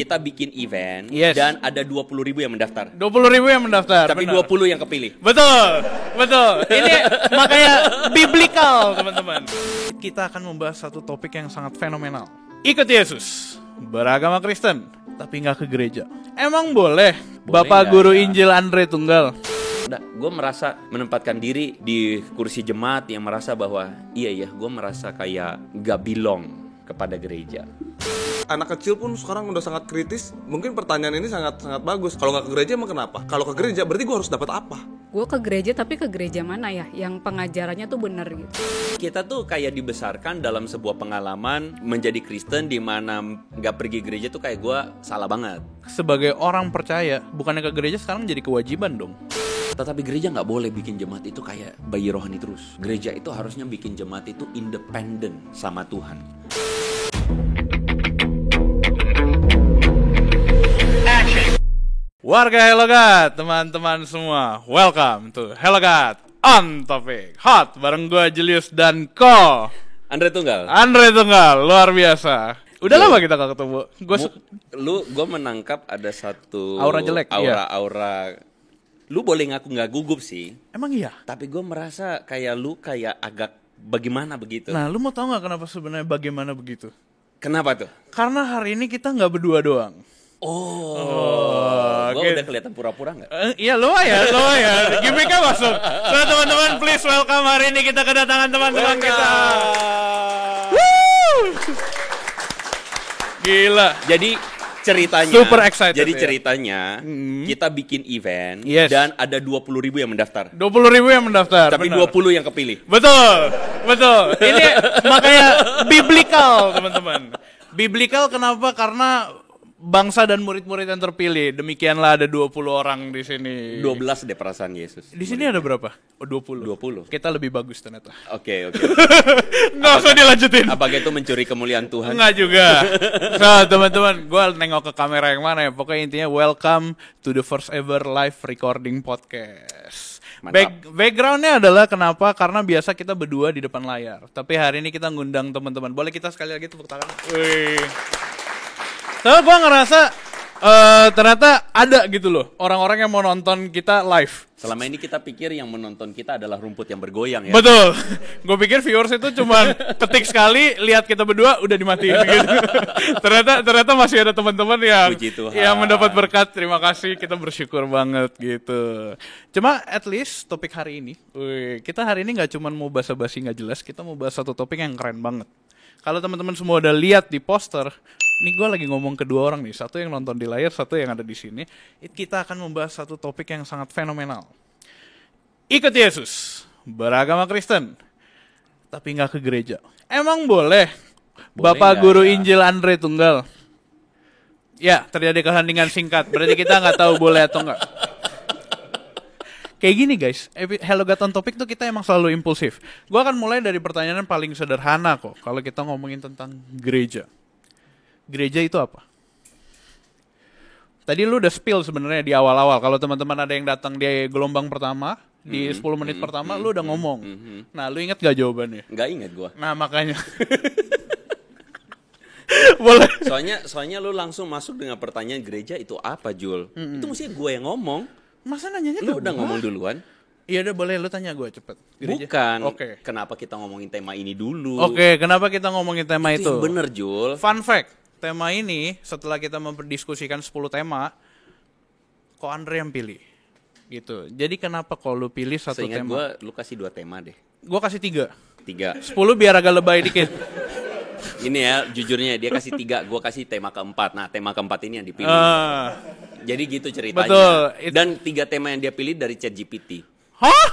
kita bikin event Yes. dan ada 20.000 yang mendaftar. 20.000 yang mendaftar. Tapi benar. 20 yang kepilih. Betul. Ini makanya biblical, teman-teman. Kita akan membahas satu topik yang sangat fenomenal. Ikut Yesus, beragama Kristen, tapi nggak ke gereja. Emang boleh? Bapak nggak, Guru ya? Injil Andre Tunggal. Gue merasa menempatkan diri di kursi jemaat yang merasa bahwa iya gue merasa kayak gak belong kepada gereja. Anak kecil pun sekarang udah sangat kritis. Mungkin pertanyaan ini sangat bagus. Kalau nggak ke gereja emang kenapa? Kalau ke gereja berarti gue harus dapat apa? Gue ke gereja, tapi ke gereja mana ya yang pengajarannya tuh bener gitu. Kita tuh kayak dibesarkan dalam sebuah pengalaman menjadi Kristen di mana nggak pergi gereja tuh kayak gue salah banget. Sebagai orang percaya, bukannya ke gereja sekarang jadi kewajiban dong. Tetapi gereja nggak boleh bikin jemaat itu kayak bayi rohani terus. Gereja itu harusnya bikin jemaat itu independen sama Tuhan. Warga Hello God, teman-teman semua, welcome to Hello God on Topic Hot bareng gue Julius dan Ko Andre Tunggal. Luar biasa. Udah lama kita gak ketemu. Gue menangkap ada satu Aura jelek, aura. Lu boleh ngaku nggak gugup sih. Emang iya? Tapi gue merasa kayak lu kayak agak bagaimana begitu. Nah, lu mau tahu nggak kenapa sebenarnya bagaimana begitu? Kenapa tuh? Karena hari ini kita nggak berdua doang. Gue oke. udah kelihatan pura-pura nggak? Iya, lumayan. Gimiknya masuk. So, teman-teman, please welcome hari ini kita kedatangan teman-teman kita. Woo! Gila. Jadi ceritanya, Super excited, jadi ya. ceritanya kita bikin event Yes. dan ada 20.000 yang mendaftar. 20.000 yang mendaftar. Tapi benar. 20 yang kepilih. Betul. Ini makanya biblical, teman-teman. Biblical kenapa? Karena bangsa dan murid-murid yang terpilih. Demikianlah ada 20 orang di sini. 12 deh perasaan Yesus. Di sini ada berapa? Oh, 20. 20. Kita lebih bagus ternyata. Oke. Nggak usah dilanjutin. Apakah itu mencuri kemuliaan Tuhan? Enggak juga. So, teman-teman, gue nengok ke kamera yang mana ya? Pokoknya intinya welcome to the first ever live recording podcast. Backgroundnya adalah kenapa? Karena biasa kita berdua di depan layar. Tapi hari ini kita ngundang teman-teman. Boleh kita sekali lagi tepuk tangan? Wih. So, gue ngerasa ternyata ada gitu loh orang-orang yang mau nonton kita live. Selama ini kita pikir yang menonton kita adalah rumput yang bergoyang ya. Betul. Gue pikir viewers itu cuma ketik sekali, lihat kita berdua udah dimatiin gitu. ternyata masih ada teman-teman yang Puji Tuhan. yang mendapat berkat. Terima kasih, kita bersyukur banget gitu. Cuma at least topik hari ini, kita hari ini nggak cuma mau basa-basi nggak jelas, kita mau bahas satu topik yang keren banget. Kalau teman-teman semua udah lihat di poster, ini gue lagi ngomong kedua orang nih, satu yang nonton di layar, satu yang ada di sini. Kita akan membahas satu topik yang sangat fenomenal. Ikut Yesus, beragama Kristen, tapi nggak ke gereja. Emang boleh? Bapak nggak, Guru ya? Injil Andre Tunggal. Ya, terjadi keheningan singkat. Berarti kita nggak tahu boleh atau nggak. Kayak gini guys, Hello God on Topic tuh kita emang selalu impulsif. Gue akan mulai dari pertanyaan paling sederhana kok. Kalau kita ngomongin tentang gereja. Gereja itu apa? Tadi lu udah spill sebenarnya di awal-awal. Kalau teman-teman ada yang datang di gelombang pertama, di 10 menit pertama, lu udah ngomong. Nah, lu inget gak jawabannya? Nggak inget gue. Nah, makanya. Boleh. Soalnya lu langsung masuk dengan pertanyaan gereja itu apa, Jul? Itu mestinya gue yang ngomong. Masa nanyanya Lu ke udah gua? ngomong duluan? Iya udah boleh, lu tanya gue cepet. Gereja. Bukan. Oke. Kenapa kita ngomongin tema ini dulu? Oke, kenapa kita ngomongin tema itu? Yang bener, Jul. Fun fact, tema ini setelah kita memperdiskusikan 10 tema, kok Andre yang pilih? Gitu. Jadi kenapa kok lu pilih satu Seingat tema? gue, lu kasih 2 tema deh. Gue kasih 3. 3. 10 biar agak lebay dikit. Ini ya, jujurnya dia kasih 3, gue kasih tema keempat. Nah, tema keempat ini yang dipilih. Jadi gitu ceritanya. Betul. Dan 3 tema yang dia pilih dari ChatGPT. Hah?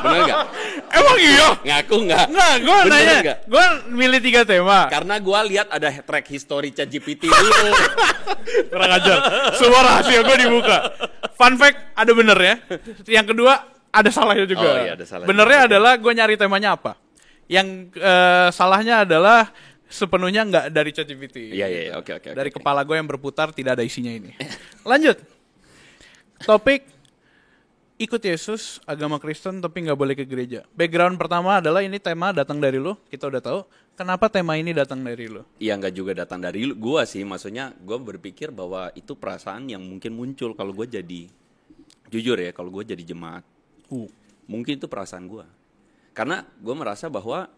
Bener nggak? Emang iya? Ngaku nggak? Nggak, gue Bener nanya. nggak? Gue milih 3 tema. Karena gue lihat ada track history ChatGPT dulu. Kurang ajar. Semua rahasia gue dibuka. Fun fact, ada bener ya. Yang kedua, ada salahnya juga. Oh, iya, ada salahnya. Benernya adalah gue nyari temanya apa. Yang salahnya adalah sepenuhnya nggak dari ChatGPT. Iya, oke. Dari kepala gue yang berputar tidak ada isinya ini. Lanjut. Topik ikut Yesus, agama Kristen tapi nggak boleh ke gereja. Background pertama adalah ini tema datang dari lo, kita udah tahu. Kenapa tema ini datang dari lo? Ya nggak juga datang dari gua sih, maksudnya gua berpikir bahwa itu perasaan yang mungkin muncul kalau gua jadi, jujur ya, kalau gua jadi jemaat. Mungkin itu perasaan gua. Karena gua merasa bahwa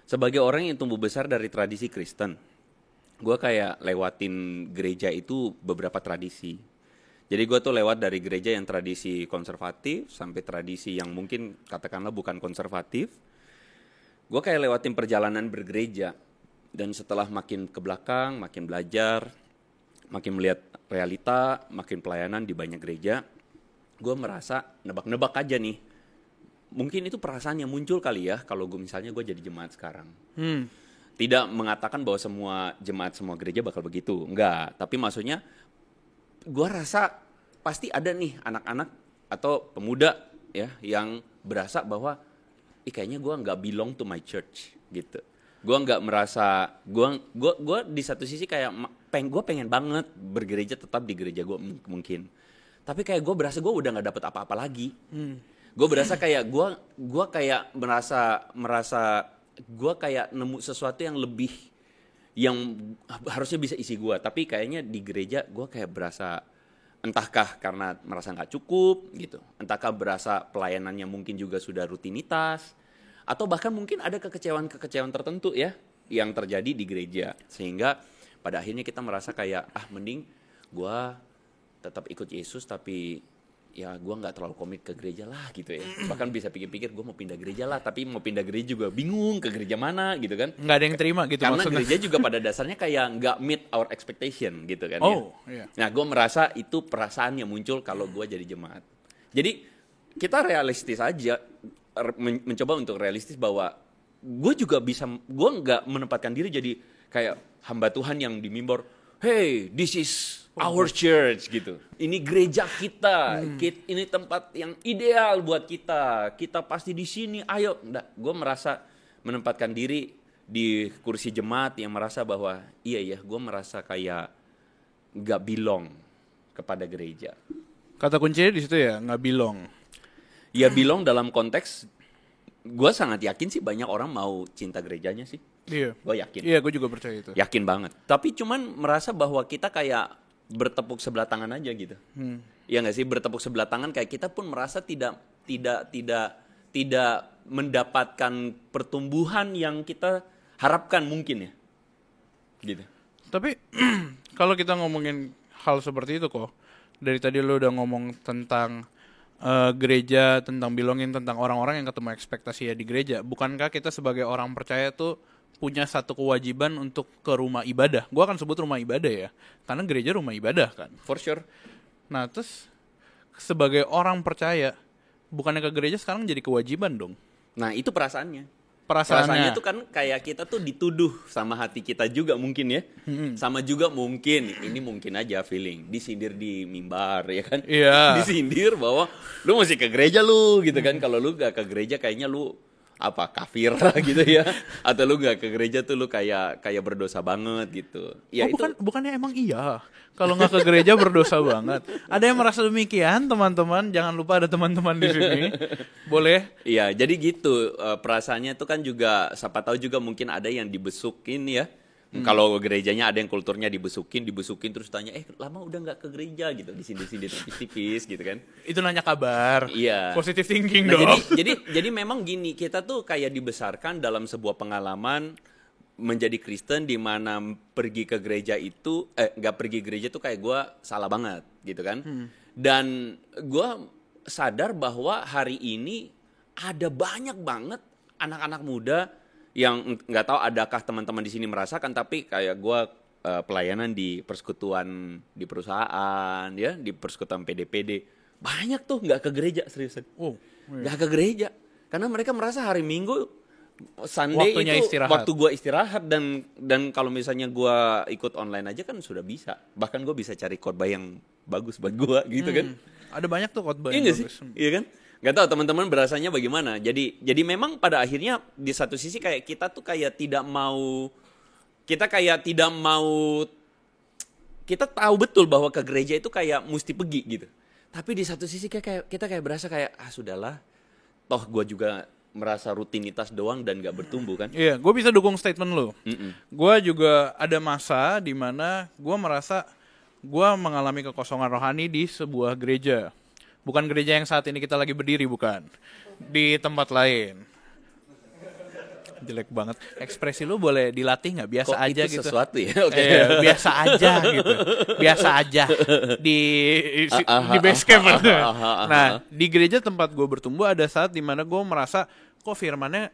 sebagai orang yang tumbuh besar dari tradisi Kristen, gue kayak lewatin gereja itu beberapa tradisi. Jadi gue tuh lewat dari gereja yang tradisi konservatif sampai tradisi yang mungkin katakanlah bukan konservatif. Gue kayak lewatin perjalanan bergereja. Dan setelah makin ke belakang, makin belajar, makin melihat realita, makin pelayanan di banyak gereja, gue merasa nebak-nebak aja nih. Mungkin itu perasaan yang muncul kali ya kalau misalnya gue jadi jemaat sekarang. Tidak mengatakan bahwa semua jemaat, semua gereja bakal begitu. Enggak, tapi maksudnya gue rasa pasti ada nih anak-anak atau pemuda ya yang berasa bahwa kayaknya gue nggak belong to my church gitu. Gue nggak merasa, gue di satu sisi kayak gue pengen banget bergereja tetap di gereja gue mungkin. Tapi kayak gue berasa gue udah nggak dapet apa-apa lagi. Gue berasa kayak gue kayak merasa gue kayak nemu sesuatu yang lebih yang harusnya bisa isi gue, tapi kayaknya di gereja gue kayak berasa entahkah karena merasa nggak cukup gitu, entahkah berasa pelayanannya mungkin juga sudah rutinitas, atau bahkan mungkin ada kekecewaan tertentu ya yang terjadi di gereja sehingga pada akhirnya kita merasa kayak mending gue tetap ikut Yesus tapi ya gue nggak terlalu komit ke gereja lah gitu ya. Bahkan bisa pikir-pikir gue mau pindah gereja lah, tapi mau pindah gereja juga bingung ke gereja mana gitu kan. Nggak ada yang terima gitu karena maksudnya. Gereja juga pada dasarnya kayak nggak meet our expectation gitu kan. Iya. Nah gue merasa itu perasaan yang muncul kalau gue jadi jemaat. Jadi kita realistis aja, mencoba untuk realistis bahwa gue juga bisa, gue nggak menempatkan diri jadi kayak hamba Tuhan yang di mimbar, hey this is our church gitu. Ini gereja kita, ini tempat yang ideal buat kita. Kita pasti di sini. Ayo, gue merasa menempatkan diri di kursi jemaat yang merasa bahwa iya ya, gue merasa kayak nggak belong kepada gereja. Kata kuncinya di situ ya, nggak belong. Ya belong dalam konteks, gue sangat yakin sih banyak orang mau cinta gerejanya sih. Iya. Gue yakin. Iya, gue juga percaya itu. Yakin banget. Tapi cuman merasa bahwa kita kayak bertepuk sebelah tangan aja gitu. Ya nggak sih, bertepuk sebelah tangan kayak kita pun merasa tidak mendapatkan pertumbuhan yang kita harapkan mungkin ya. Gitu. Tapi kalau kita ngomongin hal seperti itu kok, dari tadi lo udah ngomong tentang gereja, tentang belonging, tentang orang-orang yang ketemu ekspektasi ya di gereja. Bukankah kita sebagai orang percaya tuh punya satu kewajiban untuk ke rumah ibadah? Gue akan sebut rumah ibadah ya, karena gereja rumah ibadah kan. For sure. Nah terus sebagai orang percaya, bukannya ke gereja sekarang jadi kewajiban dong? Nah itu perasaannya. Perasaannya tuh kan kayak kita tuh dituduh sama hati kita juga mungkin ya. Sama juga mungkin, ini mungkin aja feeling, disindir di mimbar ya kan. Iya. Disindir bahwa lu mesti ke gereja lu gitu kan. Kalau lu gak ke gereja kayaknya lu kafir gitu ya, atau lu nggak ke gereja tuh lu kayak berdosa banget gitu ya. Bukannya emang iya kalau nggak ke gereja berdosa banget? Ada yang merasa demikian teman-teman? Jangan lupa ada teman-teman di sini. Boleh iya, jadi gitu perasaannya tuh kan juga, siapa tahu juga mungkin ada yang dibesukin ya. Kalau gerejanya ada yang kulturnya dibesukin terus tanya, lama udah nggak ke gereja gitu, disindir tipis-tipis gitu kan. Itu nanya kabar. Iya. Positive thinking nah, dong. Jadi memang gini, kita tuh kayak dibesarkan dalam sebuah pengalaman menjadi Kristen di mana pergi ke gereja itu, nggak pergi gereja tuh kayak gue salah banget gitu kan. Dan gue sadar bahwa hari ini ada banyak banget anak-anak muda yang nggak tahu adakah teman-teman di sini merasakan, tapi kayak gue pelayanan di persekutuan di perusahaan ya, di persekutuan PD banyak tuh nggak ke gereja, seriusan. Nggak ke gereja karena mereka merasa hari Minggu Sunday waktunya itu istirahat. Waktu gue istirahat, dan kalau misalnya gue ikut online aja kan sudah bisa, bahkan gue bisa cari khotbah yang bagus buat gue gitu kan. Ada banyak tuh khotbah yang bagus. Iya kan? Gak tahu teman-teman berasanya bagaimana. Jadi memang pada akhirnya di satu sisi kayak kita tuh kayak tidak mau, kita tahu betul bahwa ke gereja itu kayak mesti pergi gitu. Tapi di satu sisi kita kayak berasa kayak sudahlah, toh gue juga merasa rutinitas doang dan gak bertumbuh kan. Iya, gue bisa dukung statement lo. Gue juga ada masa di mana gue merasa gue mengalami kekosongan rohani di sebuah gereja. Bukan gereja yang saat ini kita lagi berdiri, bukan. Di tempat lain. Jelek banget. Ekspresi lu boleh dilatih nggak? Biasa Kok aja itu gitu. Sesuatu ya. Oke. Biasa aja gitu. Biasa aja di base camp. Nah, di gereja tempat gue bertumbuh ada saat dimana gue merasa kok firmannya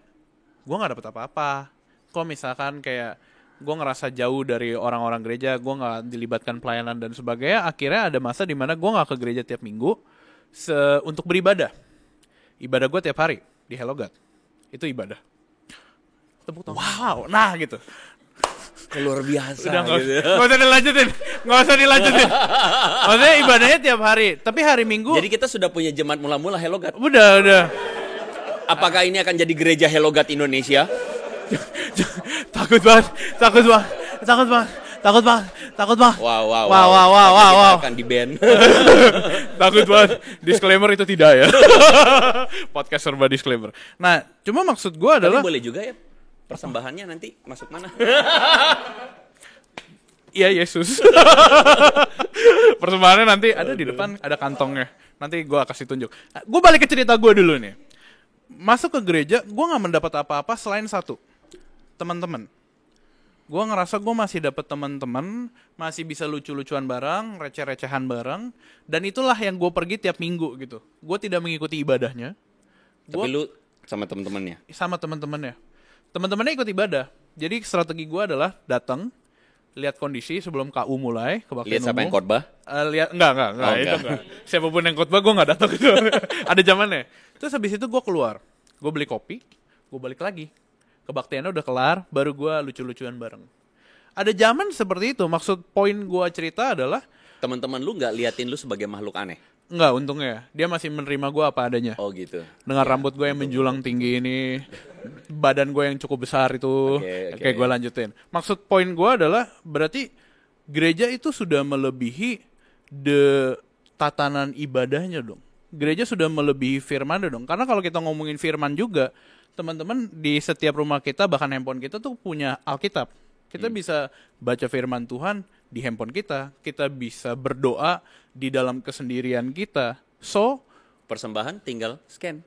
gue nggak dapet apa-apa. Kok misalkan kayak gue ngerasa jauh dari orang-orang gereja, gue nggak dilibatkan pelayanan dan sebagainya. Akhirnya ada masa dimana gue nggak ke gereja tiap minggu untuk beribadah. Ibadah gue tiap hari di Hello God. Itu ibadah. Tepuk tangan. Wow, nah gitu. Luar biasa. Udah gitu. nggak usah dilanjutin. Maksudnya ibadahnya tiap hari, tapi hari Minggu. Jadi kita sudah punya jemaat mula-mula Hello God. Udah. Apakah ini akan jadi gereja Hello God Indonesia? Takut banget. Wow. Wow. Kita akan di-ban. Takut banget. Disclaimer itu tidak ya. Podcast serba disclaimer. Nah, cuma maksud gue Tapi adalah boleh juga ya. Persembahannya nanti masuk mana? iya Yesus. Persembahannya nanti ada di depan, ada kantongnya. Nanti gue kasih tunjuk. Gue balik ke cerita gue dulu nih. Masuk ke gereja, gue nggak mendapat apa-apa selain satu, teman-teman. Gue ngerasa gue masih dapat teman-teman, masih bisa lucu-lucuan bareng, receh-recehan bareng, dan itulah yang gue pergi tiap minggu gitu. Gue tidak mengikuti ibadahnya. Tapi lu sama temen-temennya? Sama teman-temannya. Teman-temannya ikut ibadah. Jadi strategi gue adalah datang, lihat kondisi sebelum KU mulai, kebaktian umum. Lihat siapa yang khotbah? Lihat enggak, itu enggak. Siapapun yang khotbah gue enggak datang itu. Ada zamannya. Terus habis itu gue keluar. Gue beli kopi, gue balik lagi. Kebaktiannya udah kelar, baru gue lucu-lucuan bareng. Ada zaman seperti itu. Maksud poin gue cerita adalah Teman-teman lu nggak liatin lu sebagai makhluk aneh? enggak, untungnya dia masih menerima gue apa adanya. Oh gitu. Dengan rambut gue yang menjulang tinggi ini, badan gue yang cukup besar itu. Oke, gue lanjutin. Maksud poin gue adalah berarti gereja itu sudah melebihi tatanan ibadahnya dong. Gereja sudah melebihi firman dong. Karena kalau kita ngomongin firman juga, teman-teman di setiap rumah kita, bahkan handphone kita tuh punya Alkitab. Kita bisa baca firman Tuhan di handphone kita. Kita bisa berdoa di dalam kesendirian kita. So, Persembahan tinggal scan.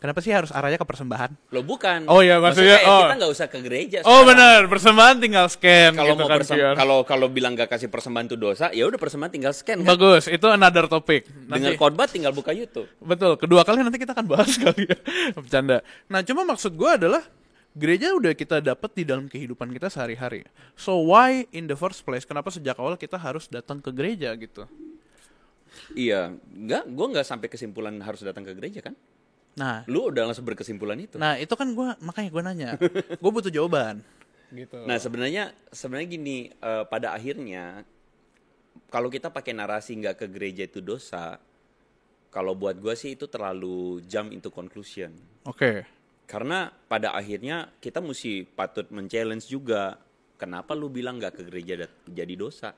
kenapa sih harus arahnya ke persembahan? Lo bukan. Oh iya, maksudnya kayak kita nggak usah ke gereja. Oh sekarang. benar, persembahan tinggal scan. Kalau gitu mau kan, kalau bilang nggak kasih persembahan itu dosa, ya udah persembahan tinggal scan. Kan? bagus, itu another topic. Dengar khotbah tinggal buka YouTube. Betul, kedua kali nanti kita akan bahas kali ya. Bercanda. Nah, cuma maksud gue adalah gereja udah kita dapat di dalam kehidupan kita sehari-hari. So why in the first place, kenapa sejak awal kita harus datang ke gereja gitu? Iya, gue nggak sampai kesimpulan harus datang ke gereja kan? Nah, Lu udah langsung berkesimpulan itu. nah itu kan makanya gue nanya. Gue butuh jawaban. Gitu. Nah sebenarnya gini, pada akhirnya kalau kita pakai narasi nggak ke gereja itu dosa, kalau buat gue sih itu terlalu jump into conclusion. Oke. Karena pada akhirnya kita mesti patut men-challenge juga. Kenapa lu bilang nggak ke gereja jadi dosa?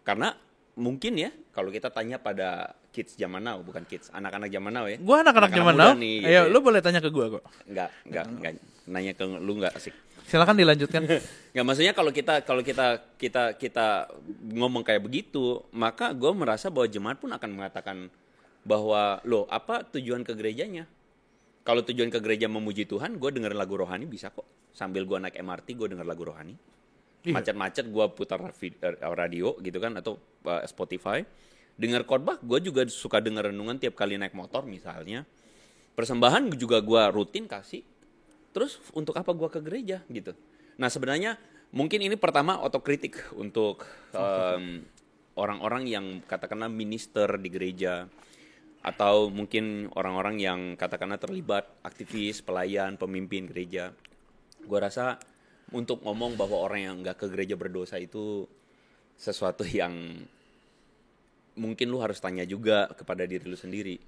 Karena mungkin ya kalau kita tanya pada kids zaman now, bukan kids, anak-anak zaman now ya. Gue anak-anak zaman now. Nih, Ayo, gitu lu boleh tanya ke gue kok. Enggak nanya ke lu nggak asik. Silakan dilanjutkan. Nggak, maksudnya kalau kita ngomong kayak begitu, maka gue merasa bahwa jemaat pun akan mengatakan bahwa loh apa tujuan ke gerejanya? Kalau tujuan ke gereja memuji Tuhan, gue denger lagu rohani bisa kok. Sambil gue naik MRT, gue denger lagu rohani. Iya. Macet-macet gue putar radio gitu kan, atau Spotify. Dengar khotbah, gue juga suka denger renungan tiap kali naik motor misalnya. Persembahan juga gue rutin kasih. Terus untuk apa gue ke gereja gitu? Nah sebenarnya mungkin ini pertama otokritik untuk orang-orang yang katakanlah minister di gereja. Atau mungkin orang-orang yang katakanlah terlibat aktivis, pelayan, pemimpin gereja. Gue rasa untuk ngomong bahwa orang yang nggak ke gereja berdosa itu sesuatu yang mungkin lu harus tanya juga kepada diri lu sendiri.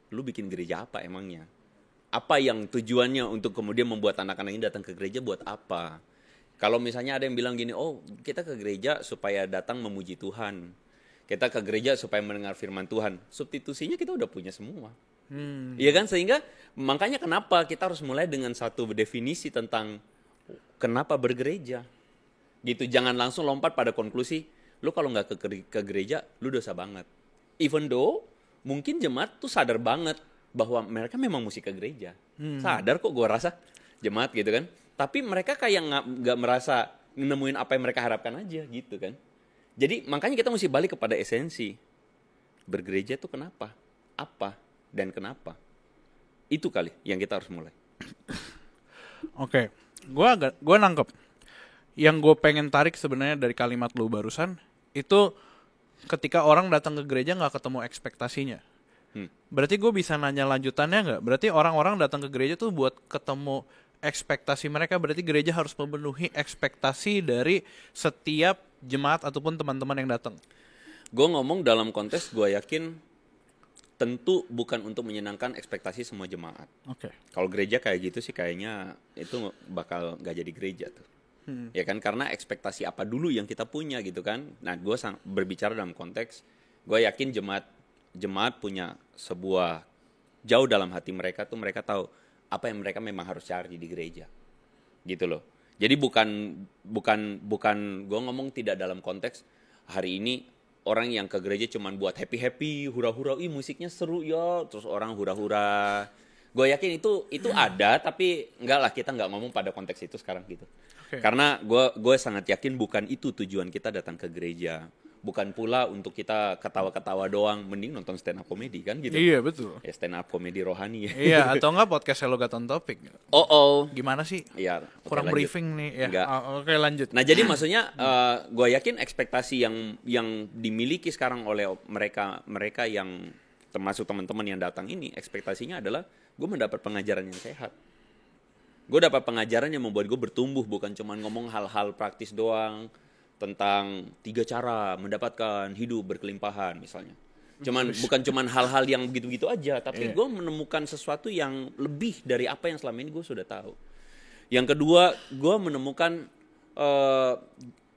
Lu bikin gereja apa emangnya? Apa yang tujuannya untuk kemudian membuat anak-anak ini datang ke gereja buat apa? Kalau misalnya ada yang bilang gini, oh kita ke gereja supaya datang memuji Tuhan. Kita ke gereja supaya mendengar firman Tuhan. Substitusinya kita udah punya semua. Iya kan? Sehingga makanya kenapa kita harus mulai dengan satu definisi tentang kenapa bergereja. Gitu, jangan langsung lompat pada konklusi, lu kalau nggak ke gereja, lu dosa banget. Even though mungkin jemaat tuh sadar banget bahwa mereka memang mesti ke gereja. Sadar kok gue rasa jemaat gitu kan. Tapi mereka kayak nggak merasa nemuin apa yang mereka harapkan aja gitu kan. Jadi makanya kita mesti balik kepada esensi. Bergereja tuh kenapa? Apa? Dan kenapa? Itu kali yang kita harus mulai. Oke, gue nangkep. Yang gue pengen tarik sebenarnya dari kalimat lu barusan itu ketika orang datang ke gereja nggak ketemu ekspektasinya. Berarti gue bisa nanya lanjutannya nggak? Berarti orang-orang datang ke gereja tuh buat ketemu ekspektasi mereka. Berarti gereja harus memenuhi ekspektasi dari setiap jemaat ataupun teman-teman yang datang. Gue ngomong dalam konteks gue yakin tentu bukan untuk menyenangkan ekspektasi semua jemaat. Oke. Kalau gereja kayak gitu sih kayaknya itu bakal nggak jadi gereja tuh. Ya kan, karena ekspektasi apa dulu yang kita punya gitu kan. Nah gue berbicara dalam konteks gue yakin jemaat punya sebuah jauh dalam hati mereka tuh mereka tahu apa yang mereka memang harus cari di gereja gitu loh. Jadi bukan gue ngomong tidak dalam konteks hari ini orang yang ke gereja cuman buat happy hura-hura, ih musiknya seru ya, terus orang hura-hura. Gue yakin itu ada, tapi enggak lah, kita nggak ngomong pada konteks itu sekarang gitu. Okay. Karena gue sangat yakin bukan itu tujuan kita datang ke gereja. Bukan pula untuk kita ketawa-ketawa doang, mending nonton stand up comedy kan gitu. Iya betul. Ya stand up comedy rohani ya. Iya, atau enggak podcast Hello Got on Topic. Oh. Gimana sih? Iya. Kurang lanjut. briefing nih ya. Enggak. Oke, lanjut. Nah jadi maksudnya gue yakin ekspektasi yang dimiliki sekarang oleh mereka yang termasuk teman-teman yang datang ini, ekspektasinya adalah gue mendapat pengajaran yang sehat. Gue dapat pengajaran yang membuat gue bertumbuh, bukan cuma ngomong hal-hal praktis doang tentang 3 cara mendapatkan hidup berkelimpahan misalnya. Bukan cuman hal-hal yang begitu-begitu aja, tapi gue menemukan sesuatu yang lebih dari apa yang selama ini gue sudah tahu. Yang kedua, gue menemukan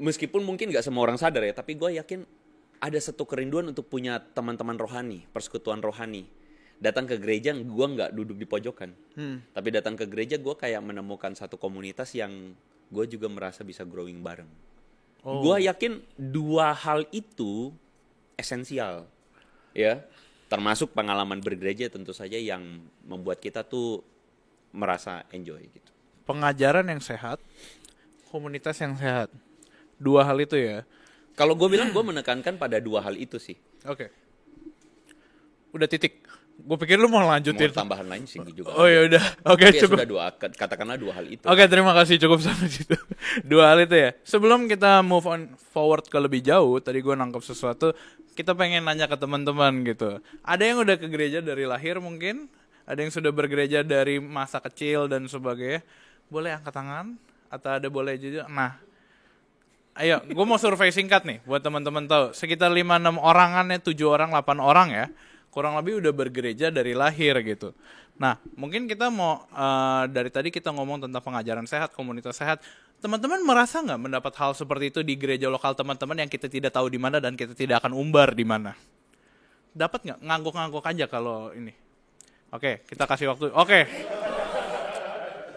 meskipun mungkin gak semua orang sadar ya, tapi gue yakin ada satu kerinduan untuk punya teman-teman rohani, persekutuan rohani. Datang ke gereja, gue nggak duduk di pojokan. Tapi datang ke gereja, gue kayak menemukan satu komunitas yang gue juga merasa bisa growing bareng. Gue yakin 2 hal itu esensial, ya. Termasuk pengalaman bergereja tentu saja yang membuat kita tuh merasa enjoy gitu. Pengajaran yang sehat, komunitas yang sehat. 2 hal itu ya. Kalau gue bilang, gue menekankan pada 2 hal itu sih. Oke. Udah titik. Gue pikir lu mau lanjutin. Mau tambahan lain sih juga. Oh ya udah. Oke, tapi cukup. Ya sudah katakanlah 2 hal itu. Oke, terima kasih, cukup sampai situ. 2 hal itu ya. Sebelum kita move on forward ke lebih jauh, tadi gue nangkep sesuatu, kita pengen nanya ke teman-teman gitu. Ada yang udah ke gereja dari lahir mungkin, ada yang sudah bergereja dari masa kecil dan sebagainya. Boleh angkat tangan atau ada boleh juga. Nah, ayo, gue mau survei singkat nih buat teman-teman tahu. Sekitar 5-6 orangan ya, 7 orang, 8 orang ya. Kurang lebih udah bergereja dari lahir gitu. Nah, mungkin kita mau dari tadi kita ngomong tentang pengajaran sehat, komunitas sehat. Teman-teman merasa nggak mendapat hal seperti itu di gereja lokal teman-teman yang kita tidak tahu di mana dan kita tidak akan umbar di mana? Dapat nggak? Ngangguk-ngangguk aja kalau ini. Oke, kita kasih waktu. Oke.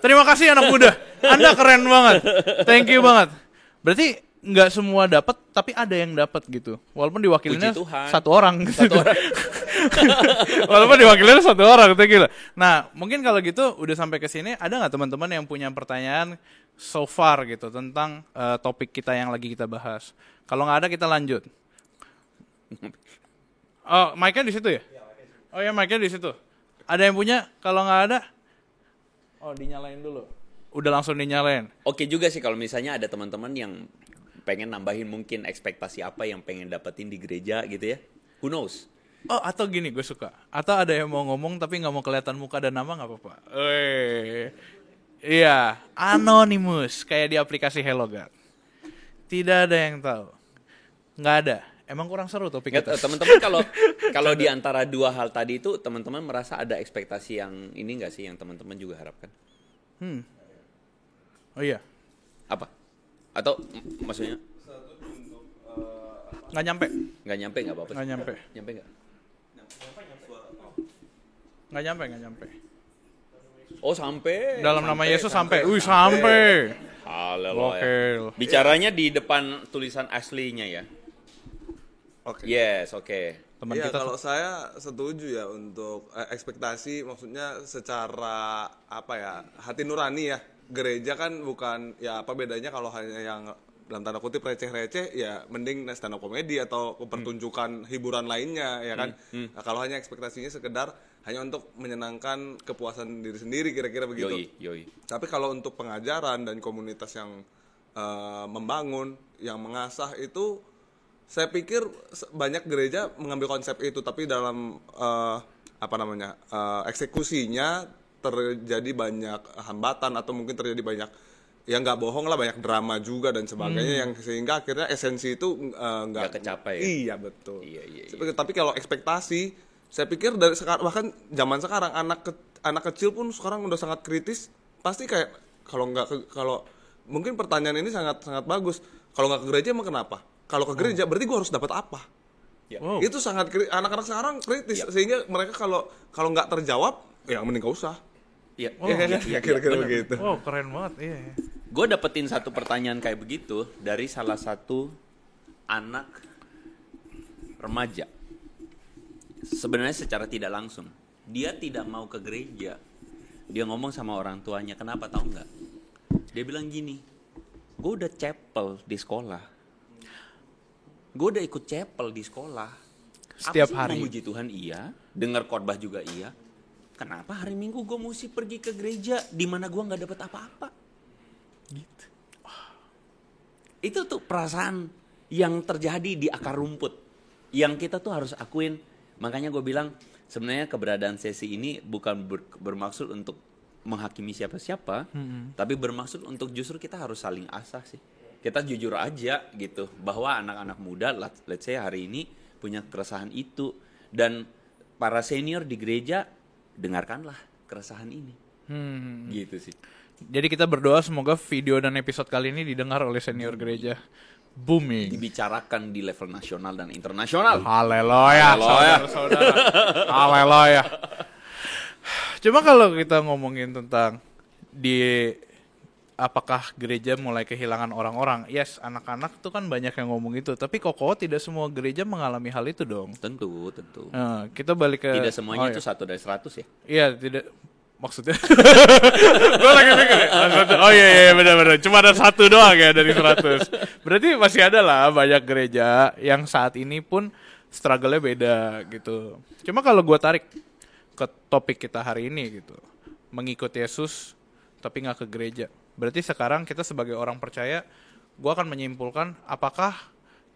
Terima kasih anak muda. Anda keren banget. Thank you banget. Berarti nggak semua dapat, tapi ada yang dapat gitu. Walaupun diwakilinnya 1 orang. 1 orang. Walaupun diwakilinnya 1 orang, gila. Nah, mungkin kalau gitu udah sampai ke sini, ada nggak teman-teman yang punya pertanyaan so far gitu tentang topik kita yang lagi kita bahas? Kalau nggak ada, kita lanjut. Oh, mic-nya di situ ya? Oh ya, mic-nya di situ. Ada yang punya? Kalau nggak ada, oh dinyalain dulu. Udah langsung dinyalain. Oke juga sih kalau misalnya ada teman-teman yang pengen nambahin mungkin ekspektasi apa yang pengen dapetin di gereja gitu ya. Who knows? Oh, atau gini, gue suka. Atau ada yang mau ngomong tapi nggak mau kelihatan muka dan nama, nggak apa-apa. Iya, anonymous kayak di aplikasi HelloGuard. Tidak ada yang tahu. Nggak ada. Emang kurang seru topik kita. Teman-teman kalau di antara 2 hal tadi itu teman-teman merasa ada ekspektasi yang ini nggak sih yang teman-teman juga harapkan? Oh iya. Apa? Atau maksudnya? Satu untuk Nggak nyampe. Nggak nyampe nggak apa-apa. Nggak nyampe. Nyampe nggak? Nggak nyampe. Oh sampai. Dalam nama Yesus sampai. Wih, sampai. Haleluya. Gokil. Bicaranya di depan tulisan aslinya ya. Oke. Yes, oke. Teman Iya, kita kalau saya setuju ya untuk ekspektasi, maksudnya secara apa ya, hati nurani ya. Gereja kan bukan ya, apa bedanya kalau hanya yang dalam tanda kutip receh-receh, ya mending stand up comedy atau pertunjukan hiburan lainnya ya kan. Nah, kalau hanya ekspektasinya sekedar hanya untuk menyenangkan kepuasan diri sendiri, kira-kira begitu. Yoi. Tapi kalau untuk pengajaran dan komunitas yang membangun, yang mengasah itu, saya pikir banyak gereja mengambil konsep itu, tapi dalam eksekusinya terjadi banyak hambatan atau mungkin terjadi banyak, ya nggak bohong lah, banyak drama juga dan sebagainya, yang sehingga akhirnya esensi itu Nggak kecapai ya? Iya betul. Iya. Tapi kalau ekspektasi, saya pikir dari sekarang, bahkan zaman sekarang anak kecil pun sekarang udah sangat kritis, pasti kayak kalau mungkin pertanyaan ini sangat sangat bagus. Kalau nggak ke gereja emang kenapa? Kalau ke gereja berarti gue harus dapat apa? Ya. Wow. Itu sangat anak-anak sekarang kritis, sehingga mereka kalau nggak terjawab, ya mending gak usah. Iya. Ya kira-kira bener. begitu. Wow, keren banget. Iya. Gue dapetin satu pertanyaan kayak begitu dari salah satu anak remaja. Sebenarnya secara tidak langsung, dia tidak mau ke gereja. Dia ngomong sama orang tuanya, kenapa tahu nggak? Dia bilang gini, gue udah chapel di sekolah. Gue udah ikut chapel di sekolah. Setiap Apa sih, hari. memuji Tuhan iya, dengar khotbah juga iya. Kenapa hari Minggu gue mesti pergi ke gereja di mana gue nggak dapet apa-apa? Gitu. Itu tuh perasaan yang terjadi di akar rumput, yang kita tuh harus akuin. Makanya gue bilang sebenarnya keberadaan sesi ini bukan bermaksud untuk menghakimi siapa-siapa, tapi bermaksud untuk justru kita harus saling asah sih. Kita jujur aja gitu bahwa anak-anak muda, let's say hari ini punya keresahan itu, dan para senior di gereja dengarkanlah keresahan ini. Gitu sih. Jadi kita berdoa semoga video dan episode kali ini didengar oleh senior gereja. Booming. Dibicarakan di level nasional dan internasional. Haleluya, saudara-saudara. Haleluya. Cuma kalau kita ngomongin tentang apakah gereja mulai kehilangan orang-orang? Yes, anak-anak tuh kan banyak yang ngomong itu. Tapi kok tidak semua gereja mengalami hal itu dong. Tentu. Nah, kita balik ke... Tidak semuanya itu 1 dari 100 ya. Iya, tidak... Maksudnya... Gue lagi mikir. Oh iya, benar-benar. Cuma ada 1 doang ya dari 100. Berarti masih ada lah banyak gereja yang saat ini pun struggle-nya beda gitu. Cuma kalau gue tarik ke topik kita hari ini gitu. Mengikut Yesus tapi gak ke gereja. Berarti sekarang kita sebagai orang percaya, gue akan menyimpulkan apakah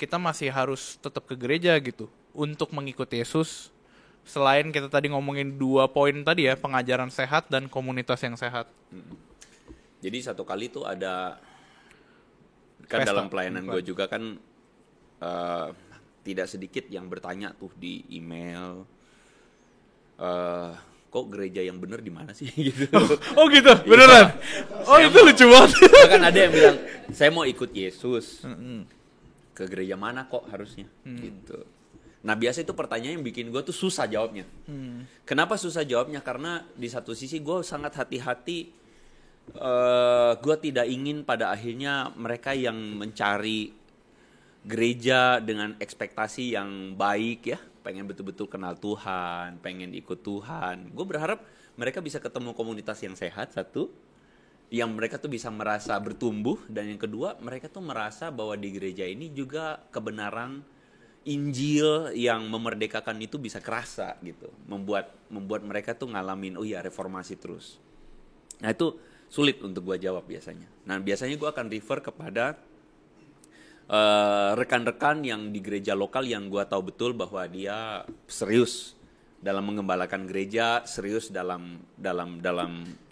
kita masih harus tetap ke gereja gitu untuk mengikuti Yesus, selain kita tadi ngomongin 2 poin tadi ya, pengajaran sehat dan komunitas yang sehat. Jadi satu kali tuh ada kan Pesta. dalam pelayanan gue juga kan tidak sedikit yang bertanya tuh di email, kok gereja yang bener di mana sih gitu. Oh gitu, beneran? Oh itu lucu banget. Bahkan ada yang bilang saya mau ikut Yesus, ke gereja mana kok harusnya gitu. Nah biasa itu pertanyaan yang bikin gue tuh susah jawabnya. Kenapa susah jawabnya? Karena di satu sisi gue sangat hati-hati. Gue tidak ingin pada akhirnya mereka yang mencari gereja dengan ekspektasi yang baik ya, pengen betul-betul kenal Tuhan, pengen ikut Tuhan. Gue berharap mereka bisa ketemu komunitas yang sehat, satu, yang mereka tuh bisa merasa bertumbuh, dan yang kedua mereka tuh merasa bahwa di gereja ini juga kebenaran Injil yang memerdekakan itu bisa kerasa gitu, membuat mereka tuh ngalamin oh iya reformasi terus. Nah itu sulit untuk gue jawab biasanya. Nah biasanya gue akan refer kepada rekan-rekan yang di gereja lokal yang gue tahu betul bahwa dia serius dalam mengembalakan gereja, serius dalam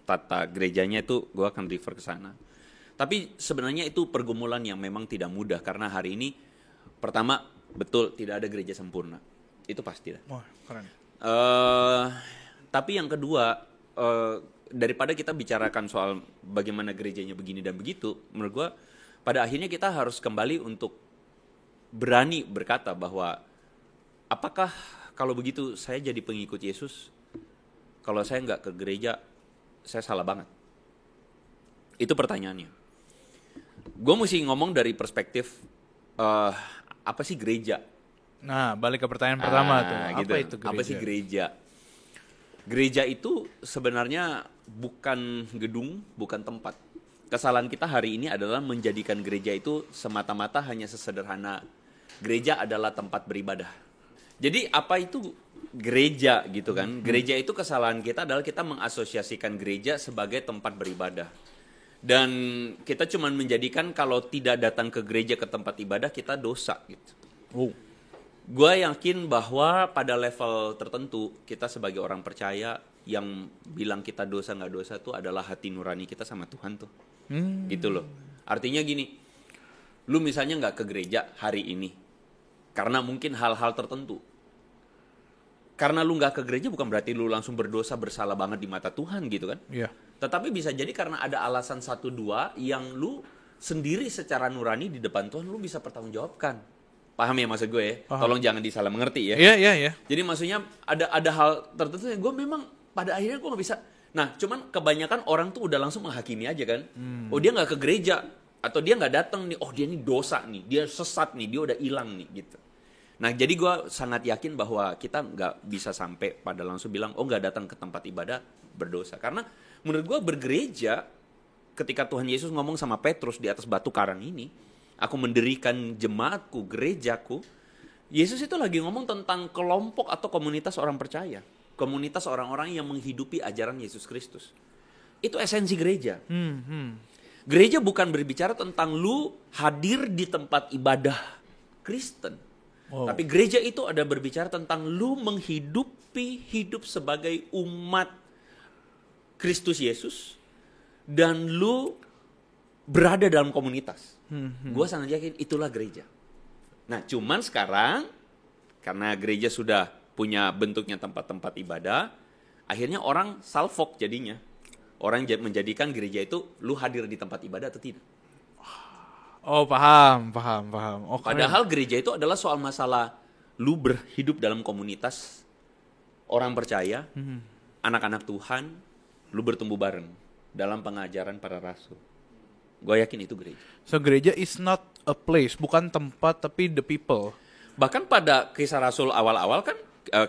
tata gerejanya, itu gue akan refer ke sana. Tapi sebenarnya itu pergumulan yang memang tidak mudah, karena hari ini pertama betul tidak ada gereja sempurna, itu pasti lah. Wah keren. Tapi yang kedua, daripada kita bicarakan soal bagaimana gerejanya begini dan begitu, menurut gue pada akhirnya kita harus kembali untuk berani berkata bahwa apakah kalau begitu saya jadi pengikut Yesus, kalau saya nggak ke gereja, saya salah banget? Itu pertanyaannya. Gue mesti ngomong dari perspektif apa sih gereja? Nah, balik ke pertanyaan pertama tuh. Gitu. Apa itu gereja? Apa sih gereja? Gereja itu sebenarnya bukan gedung, bukan tempat. Kesalahan kita hari ini adalah menjadikan gereja itu semata-mata hanya sesederhana gereja adalah tempat beribadah. Jadi apa itu gereja gitu kan? Gereja itu kesalahan kita adalah kita mengasosiasikan gereja sebagai tempat beribadah. Dan kita cuma menjadikan kalau tidak datang ke gereja, ke tempat ibadah, kita dosa gitu. Gue yakin bahwa pada level tertentu kita sebagai orang percaya yang bilang kita dosa nggak dosa itu adalah hati nurani kita sama Tuhan tuh. Gitu loh. Artinya gini, lu misalnya nggak ke gereja hari ini karena mungkin hal-hal tertentu. Karena lu nggak ke gereja bukan berarti lu langsung berdosa, bersalah banget di mata Tuhan gitu kan. Iya. Tetapi bisa jadi karena ada alasan 1-2 yang lu sendiri secara nurani di depan Tuhan lu bisa pertanggungjawabkan. Paham ya maksud gue ya? Paham. Tolong jangan disalah mengerti ya. Iya. Jadi maksudnya ada hal tertentu yang gue memang pada akhirnya gue gak bisa. Nah cuman kebanyakan orang tuh udah langsung menghakimi aja kan. Oh dia gak ke gereja. Atau dia gak datang nih. Oh dia ini dosa nih. Dia sesat nih. Dia udah hilang nih gitu. Nah jadi gue sangat yakin bahwa kita gak bisa sampai pada langsung bilang oh gak datang ke tempat ibadah berdosa. Karena menurut gue bergereja ketika Tuhan Yesus ngomong sama Petrus di atas batu karang ini. Aku mendirikan jemaatku, gerejaku. Yesus itu lagi ngomong tentang kelompok atau komunitas orang percaya. Komunitas orang-orang yang menghidupi ajaran Yesus Kristus. Itu esensi gereja. Gereja bukan berbicara tentang lu hadir di tempat ibadah Kristen. Tapi gereja itu ada berbicara tentang lu menghidupi hidup sebagai umat Kristus Yesus. Dan lu berada dalam komunitas. Gue sangat yakin itulah gereja. Nah cuman sekarang karena gereja sudah punya bentuknya tempat-tempat ibadah, akhirnya orang salfok jadinya. Orang menjadikan gereja itu lu hadir di tempat ibadah atau tidak. Oh paham. Oh, Padahal gereja itu adalah soal masalah lu berhidup dalam komunitas orang percaya, anak-anak Tuhan, lu bertumbuh bareng dalam pengajaran para rasul. Gue yakin itu gereja. So gereja is not a place, bukan tempat tapi the people. Bahkan pada kisah rasul awal-awal kan,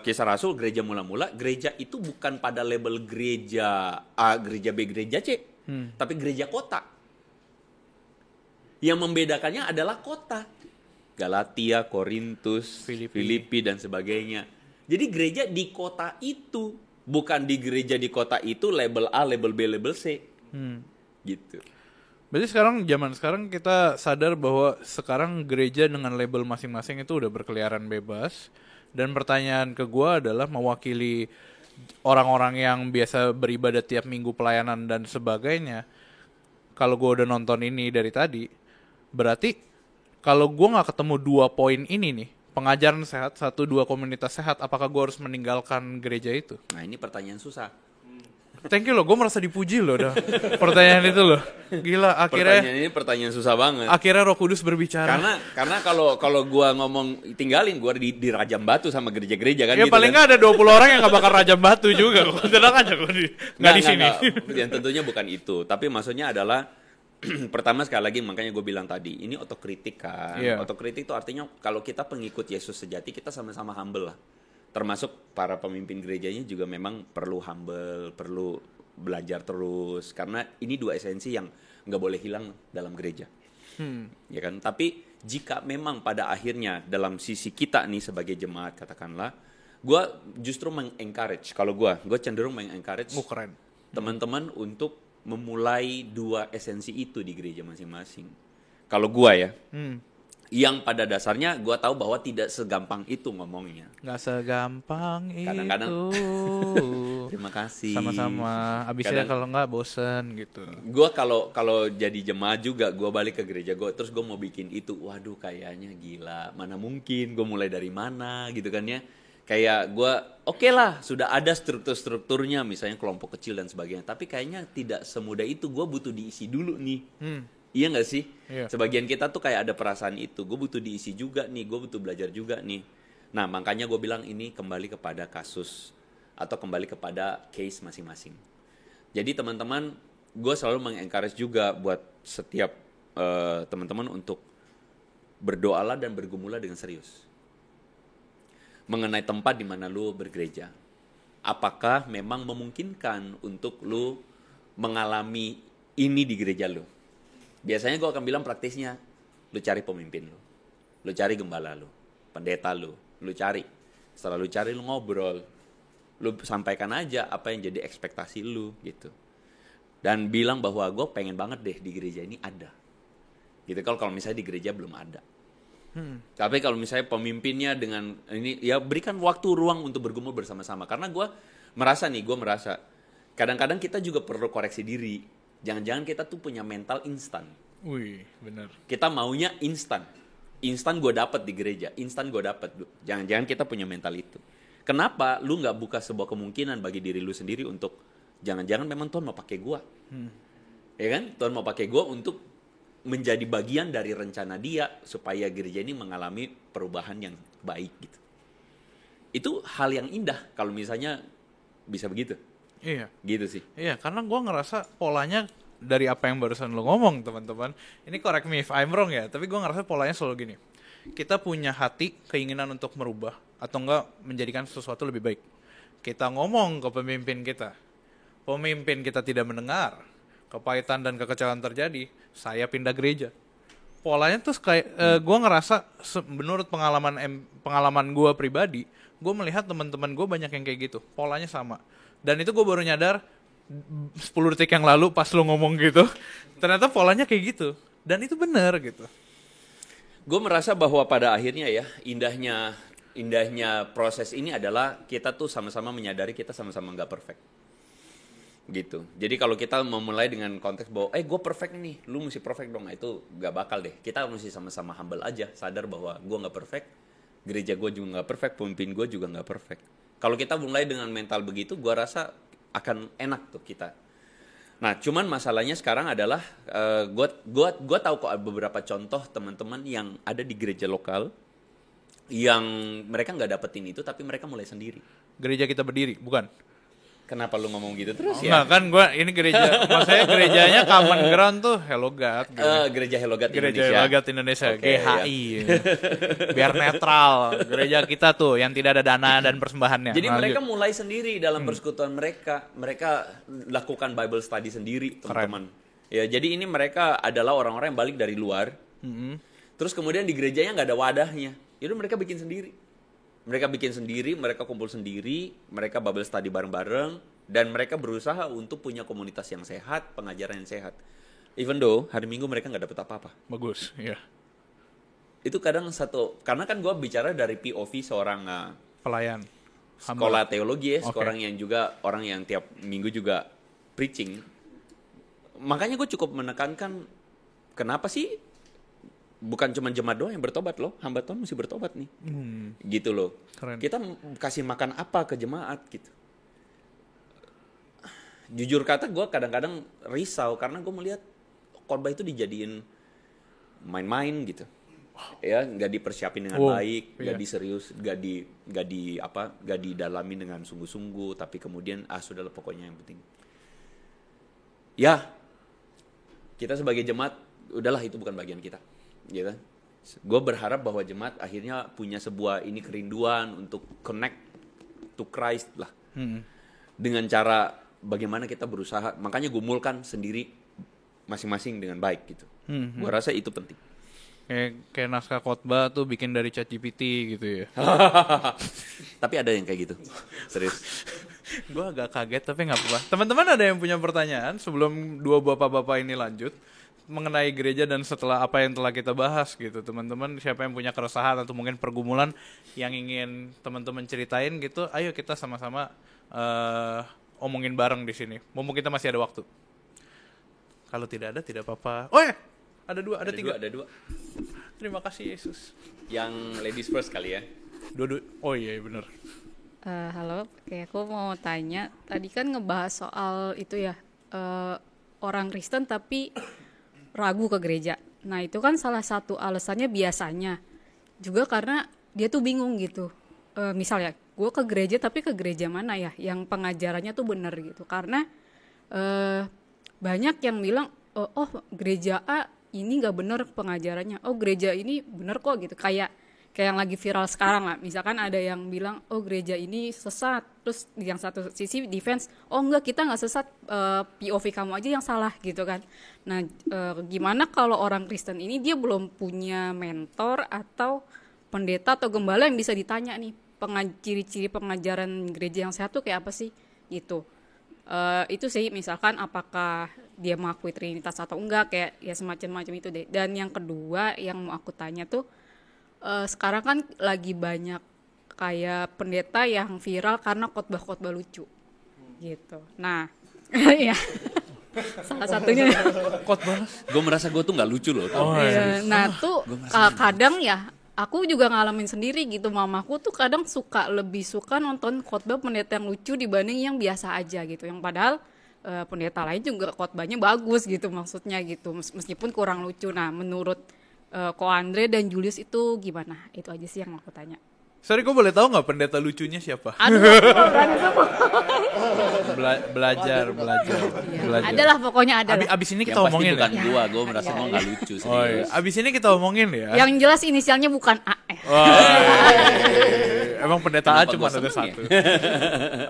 kisah rasul gereja mula-mula, gereja itu bukan pada label gereja A, gereja B, gereja C, tapi gereja kota. Yang membedakannya adalah kota. Galatia, Korintus, Filipi dan sebagainya. Jadi gereja di kota itu, bukan di gereja di kota itu label A, label B, label C. Gitu. Berarti zaman sekarang kita sadar bahwa sekarang gereja dengan label masing-masing itu udah berkeliaran bebas. Dan pertanyaan ke gue adalah mewakili orang-orang yang biasa beribadah tiap minggu pelayanan dan sebagainya. Kalau gue udah nonton ini dari tadi, berarti kalau gue gak ketemu 2 poin ini nih, pengajaran sehat, 1-2 komunitas sehat, apakah gue harus meninggalkan gereja itu? Nah ini pertanyaan susah. Thank you loh, gue merasa dipuji loh dah. Pertanyaan itu loh. Gila, akhirnya Pertanyaan ini pertanyaan susah banget. Akhirnya Roh Kudus berbicara. Karena kalau gua ngomong tinggalin gua di rajam batu sama gereja-gereja kan Ya gitu paling kan. nggak ada 20 orang yang nggak bakal rajam batu juga. Tenang aja kok nggak di sini. Yang tentunya bukan itu, tapi maksudnya adalah pertama sekali lagi makanya gue bilang tadi, ini otokritik kan. Yeah. Otokritik itu artinya kalau kita pengikut Yesus sejati, kita sama-sama humble lah. Termasuk para pemimpin gerejanya juga memang perlu humble, perlu belajar terus. Karena ini 2 esensi yang nggak boleh hilang dalam gereja. Ya kan? Tapi jika memang pada akhirnya dalam sisi kita nih sebagai jemaat katakanlah, gue justru meng-encourage, kalau gue cenderung meng-encourage Keren. teman-teman untuk memulai 2 esensi itu di gereja masing-masing. Kalau gue ya, yang pada dasarnya gue tahu bahwa tidak segampang itu ngomongnya. Nggak segampang Kadang-kadang, itu. Terima kasih. Sama-sama. Abisnya kalau nggak bosen gitu. Gue kalau jadi jemaat juga, gue balik ke gereja gue, terus gue mau bikin itu, waduh kayaknya gila, mana mungkin, gue mulai dari mana gitu kan ya. Kayak gue, oke lah, sudah ada struktur-strukturnya, misalnya kelompok kecil dan sebagainya. Tapi kayaknya tidak semudah itu, gue butuh diisi dulu nih. Iya nggak sih? Iya. Sebagian kita tuh kayak ada perasaan itu. Gue butuh diisi juga nih, gue butuh belajar juga nih. Nah, makanya gue bilang ini kembali kepada kasus atau kembali kepada case masing-masing. Jadi teman-teman, gue selalu mengencourage juga buat setiap teman-teman untuk berdoalah dan bergumulah dengan serius mengenai tempat di mana lu bergereja. Apakah memang memungkinkan untuk lu mengalami ini di gereja lu? Biasanya gue akan bilang praktisnya, lu cari pemimpin lu cari gembala lu, pendeta lu cari. Setelah lu cari, lu ngobrol, lu sampaikan aja apa yang jadi ekspektasi lu gitu. Dan bilang bahwa gue pengen banget deh di gereja ini ada. Gitu kalau misalnya di gereja belum ada. Tapi kalau misalnya pemimpinnya dengan ini, ya berikan waktu ruang untuk bergumul bersama-sama. Karena gue merasa kadang-kadang kita juga perlu koreksi diri. Jangan-jangan kita tuh punya mental instan. Wih, benar. Kita maunya instan. Instan gue dapat di gereja, instan gue dapat. Jangan-jangan kita punya mental itu. Kenapa lu nggak buka sebuah kemungkinan bagi diri lu sendiri untuk jangan-jangan memang Tuhan mau pakai gue, ya kan? Tuhan mau pakai gue untuk menjadi bagian dari rencana Dia supaya gereja ini mengalami perubahan yang baik gitu. Itu hal yang indah kalau misalnya bisa begitu. Iya. Gitu sih. Iya, karena gue ngerasa polanya dari apa yang barusan lo ngomong, teman-teman. Ini correct me if I'm wrong ya, tapi gue ngerasa polanya selalu gini. Kita punya hati, keinginan untuk merubah, atau enggak menjadikan sesuatu lebih baik. Kita ngomong ke pemimpin kita tidak mendengar, kepahitan dan kekecewaan terjadi, saya pindah gereja. Polanya tuh kayak, gue ngerasa, menurut pengalaman gue pribadi, gue melihat teman-teman gue banyak yang kayak gitu, polanya sama. Dan itu gue baru nyadar 10 detik yang lalu pas lo ngomong gitu, ternyata polanya kayak gitu. Dan itu benar gitu. Gue merasa bahwa pada akhirnya ya, indahnya proses ini adalah kita tuh sama-sama menyadari kita sama-sama nggak perfect. Gitu. Jadi kalau kita memulai dengan konteks bahwa gue perfect nih, lu mesti perfect dong, nah, itu nggak bakal deh. Kita mesti sama-sama humble aja, sadar bahwa gue nggak perfect, gereja gue juga nggak perfect, pemimpin gue juga nggak perfect. Kalau kita mulai dengan mental begitu, gue rasa akan enak tuh kita. Nah, cuman masalahnya sekarang adalah gue tahu kok beberapa contoh teman-teman yang ada di gereja lokal yang mereka nggak dapetin itu, tapi mereka mulai sendiri. Gereja kita berdiri, bukan? Kenapa lu ngomong gitu terus ya? Enggak kan, ini gereja, maksudnya gerejanya Common Ground tuh Hello God. Gitu. Gereja Hello God Gereja Indonesia. Hello God Indonesia, Okay, GHI. Ya. Biar netral. Gereja kita tuh yang tidak ada dana dan persembahannya. Jadi Lanjut. mereka mulai sendiri dalam persekutuan mereka. Mereka lakukan Bible study sendiri, teman-teman. Ya, jadi ini mereka adalah orang-orang yang balik dari luar. Terus kemudian di gerejanya nggak ada wadahnya. Jadi mereka bikin sendiri. Mereka kumpul sendiri, mereka Bible study bareng-bareng, dan mereka berusaha untuk punya komunitas yang sehat, pengajaran yang sehat. Even though hari Minggu mereka nggak dapet apa-apa. Bagus, iya. Itu kadang karena kan gue bicara dari POV seorang Pelayan. sekolah teologi ya, Okay. seorang yang juga orang yang tiap minggu juga preaching. Makanya gue cukup menekankan kenapa sih bukan cuma jemaat doang yang bertobat loh, hamba Tuhan mesti bertobat nih. Gitu loh. Keren. Kita kasih makan apa ke jemaat gitu. Jujur kata gue kadang-kadang risau karena gue melihat khotbah itu dijadiin main-main gitu. Ya, nggak dipersiapin dengan baik, nggak diserius, nggak didalami dengan sungguh-sungguh, tapi kemudian sudahlah pokoknya yang penting. Ya, kita sebagai jemaat, udahlah itu bukan bagian kita. Gitu. Gue berharap bahwa jemaat akhirnya punya sebuah kerinduan untuk connect to Christ lah. Dengan cara bagaimana kita berusaha, makanya gumulkan sendiri masing-masing dengan baik gitu. Gue rasa itu penting. Kayak naskah khotbah tuh bikin dari ChatGPT gitu ya. Tapi ada yang kayak gitu. Serius. Gue agak kaget tapi nggak apa-apa. Teman-teman ada yang punya pertanyaan sebelum dua bapak-bapak ini lanjut mengenai gereja dan setelah apa yang telah kita bahas gitu, teman-teman siapa yang punya keresahan atau mungkin pergumulan yang ingin teman-teman ceritain gitu, ayo kita sama-sama omongin bareng di sini. Mumpung kita masih ada waktu. Kalau tidak ada tidak apa-apa. Oh ya, ada tiga. Ada dua. Terima kasih Yesus. Yang ladies first kali ya. Dua. Oh iya benar. Halo, aku mau tanya. Tadi kan ngebahas soal itu ya, orang Kristen tapi ragu ke gereja. Nah itu kan salah satu alasannya biasanya juga karena dia tuh bingung gitu. Misalnya gue ke gereja tapi ke gereja mana ya yang pengajarannya tuh benar gitu. Karena banyak yang bilang oh gereja A ini nggak benar pengajarannya, oh gereja ini benar kok gitu. Kayak yang lagi viral sekarang lah, misalkan ada yang bilang oh gereja ini sesat, terus yang satu sisi defense, oh enggak kita nggak sesat, POV kamu aja yang salah gitu kan. Nah gimana kalau orang Kristen ini dia belum punya mentor atau pendeta atau gembala yang bisa ditanya nih ciri-ciri pengajaran gereja yang sehat tuh kayak apa sih gitu. Itu sih misalkan apakah dia mengakui Trinitas atau enggak, kayak ya semacam-macam itu deh. Dan yang kedua yang mau aku tanya tuh, sekarang kan lagi banyak kayak pendeta yang viral karena khotbah-khotbah lucu gitu. Nah ya salah satunya Khotbah. Gue merasa gue tuh nggak lucu loh. nah tuh kadang ya aku juga ngalamin sendiri gitu. Mamaku tuh kadang lebih suka nonton khotbah pendeta yang lucu dibanding yang biasa aja gitu, yang padahal pendeta lain juga khotbahnya bagus gitu maksudnya gitu, meskipun kurang lucu. Nah menurut Ko Andre dan Julius itu gimana? Itu aja sih yang aku tanya. Sorry, gue boleh tahu nggak pendeta lucunya siapa? Aduh, Belajar. adalah pokoknya adalah. Abis ini kita Yang pasti omongin bukan ya. gue merasa gue nggak lucu. Oh iya. Abis ini kita omongin ya. Yang jelas inisialnya bukan AF. Emang pendeta A Kenapa cuma gua ada seneng satu.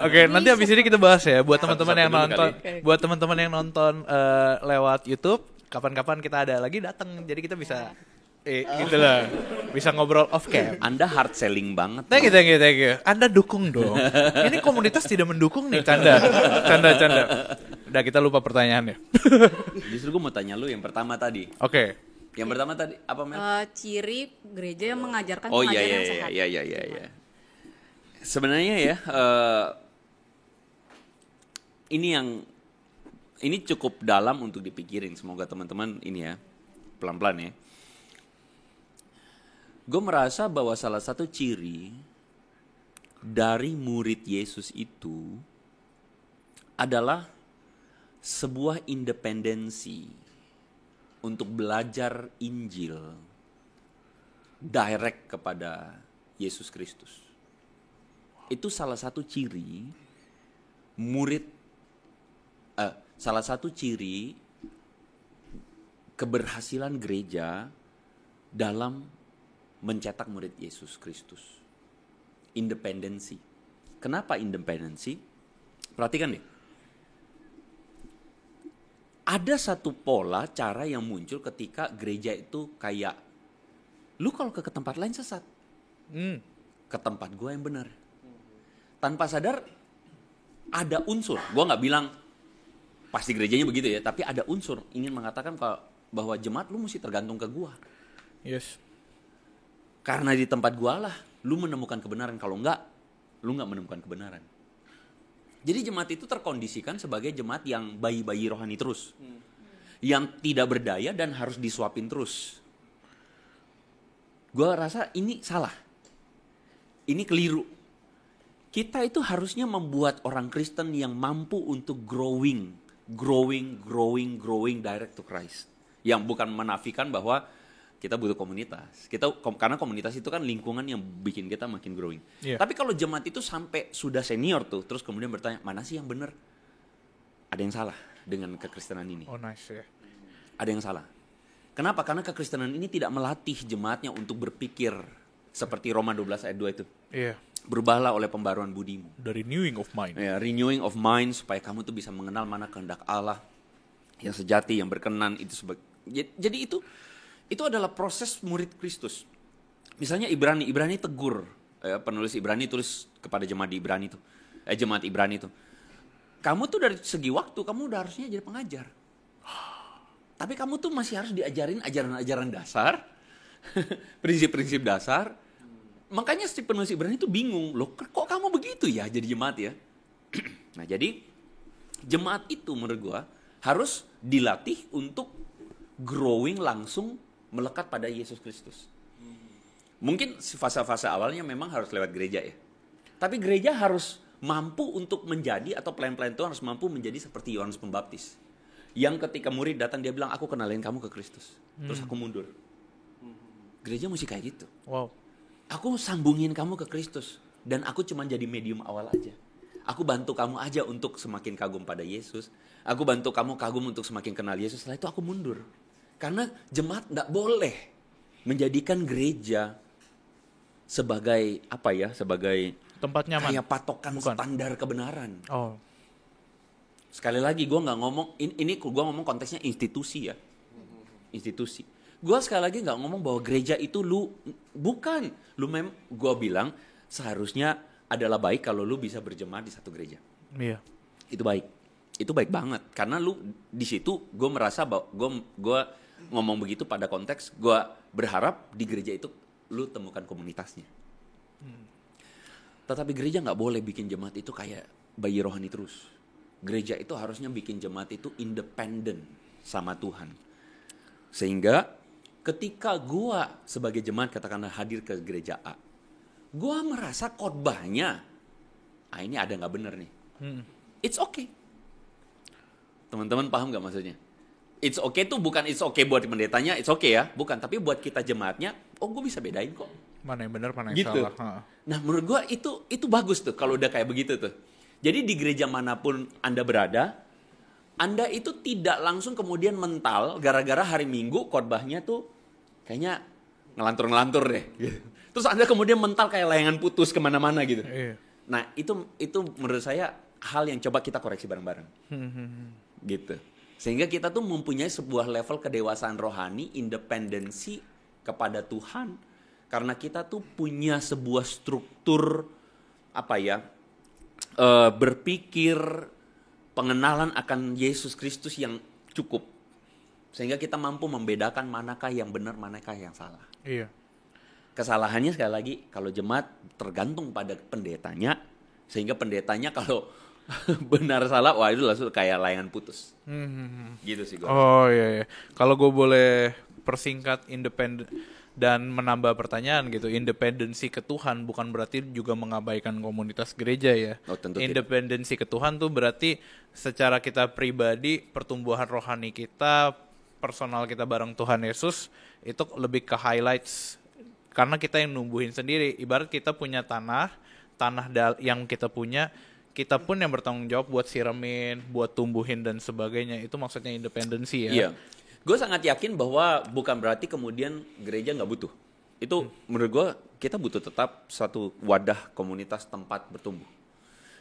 Oke, nanti abis ini kita bahas ya buat teman-teman yang satu dulu nonton, kali. buat teman-teman yang nonton lewat YouTube. Kapan-kapan kita ada lagi datang, jadi kita bisa gitu lah, bisa ngobrol off cam. Anda hard selling banget. Thank you. Anda dukung dong. Ini komunitas tidak mendukung nih, canda. Udah, kita lupa pertanyaannya. Justru gue mau tanya lu yang pertama tadi. Oke. Yang pertama tadi apa Mel? Ciri gereja yang mengajarkan Oh iya pengajaran sehat. iya. Sebenarnya ya ini cukup dalam untuk dipikirin. Semoga teman-teman ini ya pelan-pelan ya. Gue merasa bahwa salah satu ciri dari murid Yesus itu adalah sebuah independensi untuk belajar Injil direct kepada Yesus Kristus. Itu salah satu ciri salah satu ciri keberhasilan gereja dalam mencetak murid Yesus Kristus. Independensi. Kenapa independensi? Perhatikan deh. Ada satu pola cara yang muncul ketika gereja itu kayak, lu kalau ke tempat lain sesat. Ke tempat gue yang benar. Tanpa sadar ada unsur. Gue gak bilang pasti gerejanya begitu ya, tapi ada unsur ingin mengatakan bahwa jemaat lu mesti tergantung ke gue. Yes. Karena di tempat gua lah lu menemukan kebenaran, kalau enggak lu enggak menemukan kebenaran. Jadi jemaat itu terkondisikan sebagai jemaat yang bayi-bayi rohani terus. Yang tidak berdaya dan harus disuapin terus. Gua rasa ini salah. Ini keliru. Kita itu harusnya membuat orang Kristen yang mampu untuk growing direct to Christ. Yang bukan menafikan bahwa kita butuh komunitas. Karena komunitas itu kan lingkungan yang bikin kita makin growing. Yeah. Tapi kalau jemaat itu sampai sudah senior tuh, terus kemudian bertanya, mana sih yang benar? Ada yang salah dengan kekristenan ini. Oh nice ya. Ada yang salah. Kenapa? Karena kekristenan ini tidak melatih jemaatnya untuk berpikir seperti Roma 12 ayat 2 itu. Iya. Berubahlah oleh pembaruan budimu. Dari renewing of mind. Ya, renewing of mind supaya kamu tuh bisa mengenal mana kehendak Allah yang sejati, yang berkenan itu jadi itu adalah proses murid Kristus. Misalnya Ibrani tegur, penulis Ibrani tulis kepada jemaat di Ibrani itu, jemaat Ibrani itu, kamu tuh dari segi waktu kamu udah harusnya jadi pengajar, tapi kamu tuh masih harus diajarin ajaran-ajaran dasar, prinsip-prinsip dasar. Makanya si penulis Ibrani itu bingung, loh kok kamu begitu ya jadi jemaat ya? Nah jadi jemaat itu menurut gua harus dilatih untuk growing langsung melekat pada Yesus Kristus. Mungkin fase-fase awalnya memang harus lewat gereja ya. Tapi gereja harus mampu untuk menjadi, atau pelayan-pelayan Tuhan harus mampu menjadi seperti Yohanes Pembaptis. Yang ketika murid datang dia bilang, aku kenalin kamu ke Kristus. Terus aku mundur. Gereja mesti kayak gitu. Wow. Aku sambungin kamu ke Kristus. Dan aku cuma jadi medium awal aja. Aku bantu kamu aja untuk semakin kagum pada Yesus. Aku bantu kamu kagum untuk semakin kenal Yesus. Setelah itu aku mundur. Karena jemaat gak boleh menjadikan gereja sebagai apa ya? Sebagai Tempat nyaman. kayak patokan Bukan. standar kebenaran. Oh. Sekali lagi gue nggak ngomong ini gue ngomong konteksnya institusi ya, institusi. Gue sekali lagi nggak ngomong bahwa gereja itu bukan lu gue bilang seharusnya adalah baik kalau lu bisa berjemaat di satu gereja. Iya. Itu baik banget karena lu di situ gue merasa bahwa gue ngomong begitu pada konteks gue berharap di gereja itu lu temukan komunitasnya. Tetapi gereja nggak boleh bikin jemaat itu kayak bayi rohani terus. Gereja itu harusnya bikin jemaat itu independen sama Tuhan. Sehingga ketika gua sebagai jemaat katakanlah hadir ke gereja A, gua merasa khotbahnya, ini ada nggak bener nih. It's okay. Teman-teman paham nggak maksudnya? It's okay tuh bukan it's okay buat pendetanya, it's okay ya, bukan. Tapi buat kita jemaatnya, gue bisa bedain kok. Mana yang benar, mana yang Gitu. salah. Nah menurut gua itu bagus tuh kalau udah kayak begitu tuh. Jadi di gereja manapun Anda berada, Anda itu tidak langsung kemudian mental gara-gara hari Minggu khotbahnya tuh kayaknya ngelantur-ngelantur deh. Terus Anda kemudian mental kayak layangan putus kemana-mana gitu. Iya. Nah itu menurut saya hal yang coba kita koreksi bareng-bareng. Gitu. Sehingga kita tuh mempunyai sebuah level kedewasaan rohani, independensi kepada Tuhan. Karena kita tuh punya sebuah struktur berpikir pengenalan akan Yesus Kristus yang cukup. Sehingga kita mampu membedakan manakah yang benar, manakah yang salah. Iya. Kesalahannya sekali lagi kalau jemaat tergantung pada pendetanya. Sehingga pendetanya kalau benar salah, wah itu langsung kayak layangan putus. Gitu sih gue. Oh iya. Kalau gue boleh persingkat independen dan menambah pertanyaan gitu, independensi ke Tuhan bukan berarti juga mengabaikan komunitas gereja ya. Oh, tentu Independensi ke Tuhan tuh berarti secara kita pribadi, pertumbuhan rohani kita, personal kita bareng Tuhan Yesus itu lebih ke highlights karena kita yang numbuhin sendiri. Ibarat kita punya tanah yang kita punya, kita pun yang bertanggung jawab buat siramin, buat tumbuhin dan sebagainya. Itu maksudnya independensi ya. Iya. Gue sangat yakin bahwa bukan berarti kemudian gereja nggak butuh. Itu menurut gue kita butuh tetap suatu wadah komunitas tempat bertumbuh.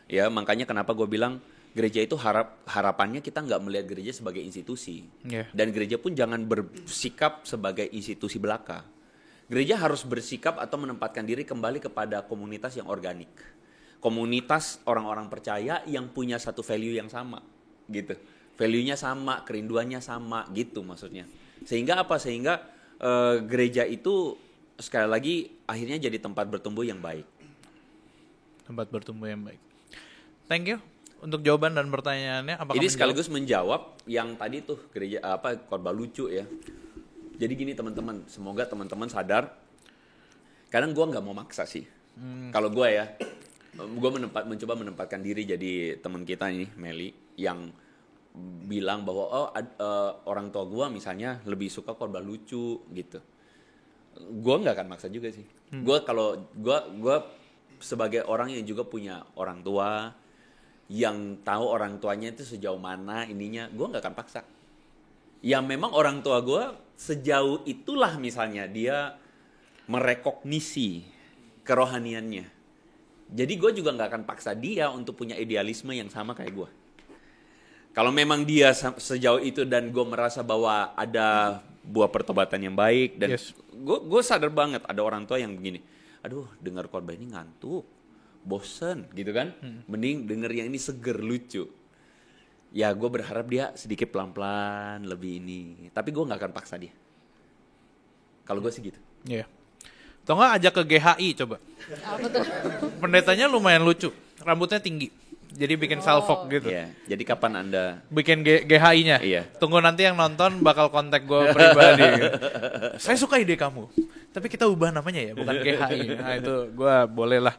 Ya makanya kenapa gue bilang gereja itu harapannya kita nggak melihat gereja sebagai institusi. Yeah. Dan gereja pun jangan bersikap sebagai institusi belaka. Gereja harus bersikap atau menempatkan diri kembali kepada komunitas yang organik. Komunitas orang-orang percaya yang punya satu value yang sama gitu. Value-nya sama, kerinduannya sama gitu maksudnya. Sehingga apa? Sehingga gereja itu sekali lagi akhirnya jadi tempat bertumbuh yang baik. Tempat bertumbuh yang baik. Thank you untuk jawaban dan pertanyaannya. Apakah Ini sekaligus menjawab yang tadi tuh gereja khotbah lucu ya. Jadi gini teman-teman, semoga teman-teman sadar. Kadang gue nggak mau maksa sih. Kalau gue ya, gue mencoba menempatkan diri jadi teman kita ini Meli yang bilang bahwa orang tua gue misalnya lebih suka khotbah lucu gitu. Gue nggak akan maksa juga sih. Gue sebagai orang yang juga punya orang tua yang tahu orang tuanya itu sejauh mana ininya, gue nggak akan paksa. Ya memang orang tua gue sejauh itulah misalnya dia merekognisi kerohaniannya. Jadi gue juga nggak akan paksa dia untuk punya idealisme yang sama kayak gue. Kalau memang dia sejauh itu dan gue merasa bahwa ada buah pertobatan yang baik dan gue sadar banget ada orang tua yang begini, aduh dengar khotbah ini ngantuk, bosen gitu kan, mending denger yang ini seger lucu. Ya gue berharap dia sedikit pelan-pelan lebih ini, tapi gue nggak akan paksa dia. Kalau gue sih gitu. Iya. Atau nggak ajak ke GHI coba. Apa tuh? Pendetanya lumayan lucu, rambutnya tinggi. Jadi bikin salfok gitu. Iya. Jadi kapan Anda Bikin GHI-nya. Iya. Tunggu nanti yang nonton bakal kontak gue pribadi. Saya suka ide kamu. Tapi kita ubah namanya ya, bukan GHI. Nah itu gue boleh lah.